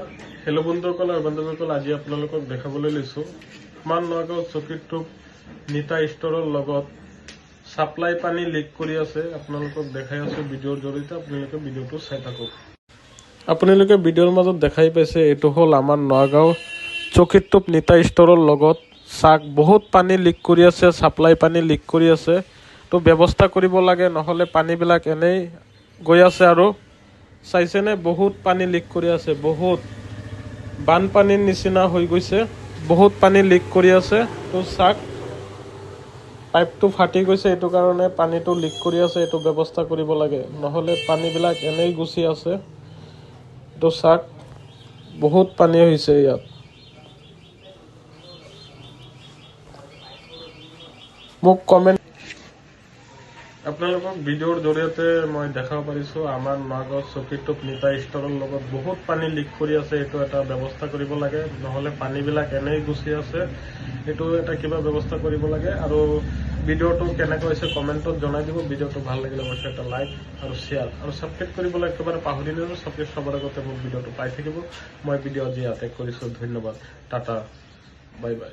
Hello' বন্ধুসকল আৰু বান্ধৱীসকল, আজি আপোনালোকক দেখাবলৈ লৈছোঁ মান নগাঁও চকীটোপ নিতা ষ্টৰৰ লগত সাপ্লাই পানী লিক কৰি আছে। আপোনালোকক দেখাই আছোঁ ভিডিঅ'ৰ জৰিয়তে, আপোনালোকে ভিডিঅ'টো চাই থাকক। আপোনালোকে ভিডিঅ'ৰ মাজত দেখাই পাইছে, এইটো হ'ল আমাৰ নগাঁও চকীটোপ নিতা ষ্টৰৰ লগত চাক বহুত পানী লিক কৰি আছে, সাপ্লাই পানী লিক কৰি আছে। তো ব্যৱস্থা কৰিব লাগে, নহ'লে পানীবিলাক এনেই গৈ আছে। আৰু চাইছেনে, বহুত পানী লিক কৰি আছে, বহুত বানপানীৰ নিচিনা হৈ গৈছে, বহুত পানী লিক কৰি আছে। তো চাক পাইপটো ফাটি গৈছে, এইটো কাৰণে পানীটো লিক কৰি আছে। এইটো ব্যৱস্থা কৰিব লাগে, নহ'লে পানীবিলাক এনেই গুচি আছে। তো চাক বহুত পানী হৈছে ইয়াত। মোক কমেণ্ট আপোনালোকক ভিডিঅ'ৰ জৰিয়তে মই দেখাব পাৰিছোঁ আমাৰ নগাঁও চকীটোপ নিতা ষ্টৰৰ লগত বহুত পানী লিক কৰি আছে। এইটো এটা ব্যৱস্থা কৰিব লাগে, নহ'লে পানীবিলাক এনেই গুচি আছে। এইটো এটা কিবা ব্যৱস্থা কৰিব লাগে। আৰু ভিডিঅ'টো কেনেকৈ হৈছে কমেণ্টত জনাই দিব। ভিডিঅ'টো ভাল লাগিলে অৱশ্যে এটা লাইক আৰু শ্বেয়াৰ আৰু ছাবস্ক্ৰাইব কৰিবলৈ একেবাৰে পাহৰি নাযাব। ছাবস্ক্ৰাইব সবৰ আগতে মোৰ ভিডিঅ'টো পাই থাকিব। মই ভিডিঅ' আজি ইয়াতে কৰিছোঁ। ধন্যবাদ, টাটা, বাই বাই।